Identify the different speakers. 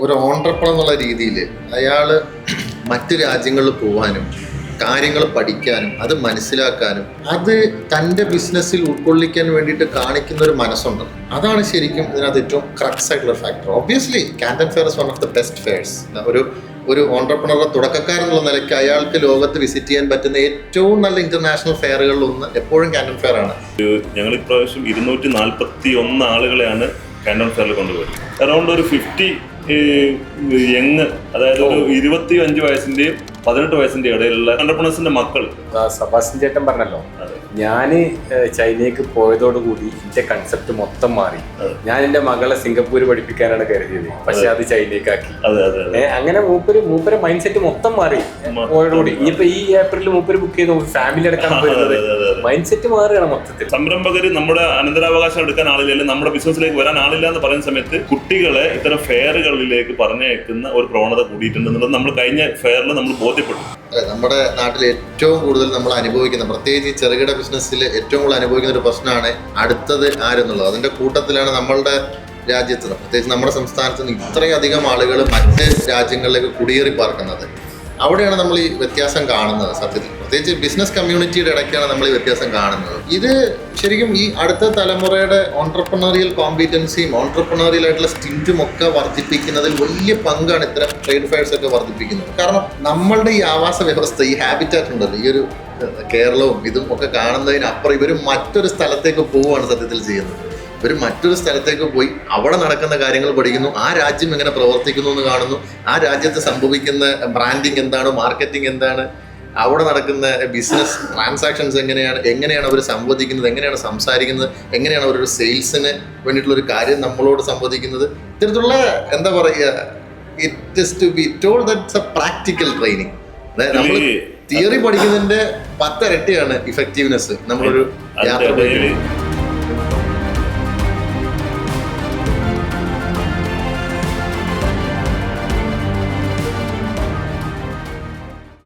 Speaker 1: ഒരു ഓൺട്രപ്രണർ എന്നുള്ള രീതിയിൽ അയാൾ മറ്റു രാജ്യങ്ങളിൽ പോകാനും കാര്യങ്ങൾ പഠിക്കാനും അത് മനസ്സിലാക്കാനും അത് തൻ്റെ ബിസിനസ്സിൽ ഉൾക്കൊള്ളിക്കാൻ വേണ്ടിയിട്ട് കാണിക്കുന്ന ഒരു മനസ്സുണ്ട്. അതാണ് ശരിക്കും ഇതിനകത്ത് ഏറ്റവും ക്രക്സ് ആയിട്ടുള്ള factor. Obviously Camden fair is one of the best fairs. ഒരു ഓൺട്രപ്രണറുടെ തുടക്കക്കാരെന്നുള്ള നിലയ്ക്ക് അയാൾക്ക് ലോകത്ത് വിസിറ്റ് ചെയ്യാൻ പറ്റുന്ന ഏറ്റവും നല്ല ഇന്റർനാഷണൽ ഫെയറുകളിൽ ഒന്ന് എപ്പോഴും കാൻഡൻ ഫെയർ ആണ്.
Speaker 2: ഞങ്ങൾ ഇപ്രാവശ്യം 241 ആളുകളെയാണ് കാൻഡൻ ഫെയറിൽ കൊണ്ടുപോയത്. അറൗണ്ട് ഒരു 50 യങ്, അതായത് ഒരു 25 വയസ്സിന്റെയും 18 വയസ്സിന്റെ ഇടയിലുള്ള എന്റർപ്രണേഴ്സിന്റെ മക്കൾ.
Speaker 3: സബാസ്റ്റ്യൻ ചേട്ടൻ പറഞ്ഞല്ലോ, ഞാന് ചൈനയ്ക്ക് പോയതോടുകൂടി എന്റെ കൺസെപ്റ്റ് മൊത്തം മാറി. ഞാൻ എന്റെ മകളെ സിംഗപ്പൂർ പഠിപ്പിക്കാനാണ് കരുതിയത്, പക്ഷെ അത് ചൈനയ്ക്കാക്കി. അങ്ങനെ മൂപ്പര് മൈൻഡ് സെറ്റ് മൊത്തം മാറി പോയതോടുകൂടി. ഇനിയിപ്പോ ഈ ഏപ്രിലിൽ മൂപ്പര് ബുക്ക് ചെയ്ത് ഫാമിലി എടുക്കാൻ പോയിരുന്നത് മൈൻഡ് സെറ്റ് മാറുകയാണ് മൊത്തത്തിൽ.
Speaker 2: സംരംഭകര് നമ്മുടെ അനന്തരാവകാശം എടുക്കാൻ ആളില്ല, നമ്മുടെ ബിസിനസ്സിലേക്ക് വരാൻ ആളില്ല എന്ന് പറയുന്ന സമയത്ത് കുട്ടികളെ ഇത്തരം ഫെയറുകളിലേക്ക് പറഞ്ഞയക്കുന്ന ഒരു പ്രവണത കൂടിയിട്ടുണ്ടെന്നുള്ളത് നമ്മൾ കഴിഞ്ഞ ഫെയറിൽ നമ്മൾ ബോധ്യപ്പെട്ടു.
Speaker 1: നമ്മുടെ നാട്ടിൽ ഏറ്റവും കൂടുതൽ നമ്മൾ അനുഭവിക്കുന്ന, പ്രത്യേകിച്ച് ചെറുകിട ബിസിനസ്സിൽ ഏറ്റവും കൂടുതൽ അനുഭവിക്കുന്ന ഒരു പ്രശ്നമാണ് അടുത്തത് ആരെന്നുള്ളത്. അതിന്റെ കൂട്ടത്തിലാണ് നമ്മളുടെ രാജ്യത്ത് നിന്ന്, പ്രത്യേകിച്ച് നമ്മുടെ സംസ്ഥാനത്ത് നിന്ന് ഇത്രയധികം ആളുകൾ മറ്റ് രാജ്യങ്ങളിലേക്ക് കുടിയേറി പാർക്കുന്നത്. അവിടെയാണ് നമ്മൾ ഈ വ്യത്യാസം കാണുന്നത്. സത്യത്തിൽ പ്രത്യേകിച്ച് ബിസിനസ് കമ്മ്യൂണിറ്റിയുടെ ഇടയ്ക്കാണ് നമ്മൾ ഈ വ്യത്യാസം കാണുന്നത്. ഇത് ശരിക്കും ഈ അടുത്ത തലമുറയുടെ ഓൺട്രപ്രണറിയൽ കോമ്പീറ്റൻസിയും ഓൺട്രപ്രണറിയൽ ആയിട്ടുള്ള സ്റ്റിൻറ്റും ഒക്കെ വർദ്ധിപ്പിക്കുന്നതിൽ വലിയ പങ്കാണ് ഇത്തരം ട്രേഡ് ഫെയർസ് ഒക്കെ വർദ്ധിപ്പിക്കുന്നത്. കാരണം നമ്മളുടെ ഈ ആവാസ വ്യവസ്ഥ, ഈ ഹാബിറ്റാറ്റ് ഉണ്ടല്ലോ, ഈ ഒരു കേരളവും ഇതും ഒക്കെ കാണുന്നതിനപ്പുറം ഇവർ മറ്റൊരു സ്ഥലത്തേക്ക് പോവുകയാണ് സത്യത്തിൽ ചെയ്യുന്നത്. ഇവർ മറ്റൊരു സ്ഥലത്തേക്ക് പോയി അവിടെ നടക്കുന്ന കാര്യങ്ങൾ പഠിക്കുന്നു, ആ രാജ്യം എങ്ങനെ പ്രവർത്തിക്കുന്നു എന്ന് കാണുന്നു, ആ രാജ്യത്ത് സംഭവിക്കുന്ന ബ്രാൻഡിങ് എന്താണ്, മാർക്കറ്റിംഗ് എന്താണ്, അവിടെ നടക്കുന്ന ബിസിനസ് ട്രാൻസാക്ഷൻസ് എങ്ങനെയാണ് അവർ സംവദിക്കുന്നത്, എങ്ങനെയാണ് സംസാരിക്കുന്നത്, എങ്ങനെയാണ് അവരൊരു സെയിൽസിന് വേണ്ടിയിട്ടുള്ളൊരു കാര്യം നമ്മളോട് സംവദിക്കുന്നത്. ഇത്തരത്തിലുള്ള എന്താ പറയുക, it is to be told that it's a practical training. നമ്മൾ തിയറി പഠിക്കുന്നതിന്റെ 10 ഇരട്ടിയാണ് ഇഫക്റ്റീവ്നെസ് നമ്മളൊരു യാത്ര.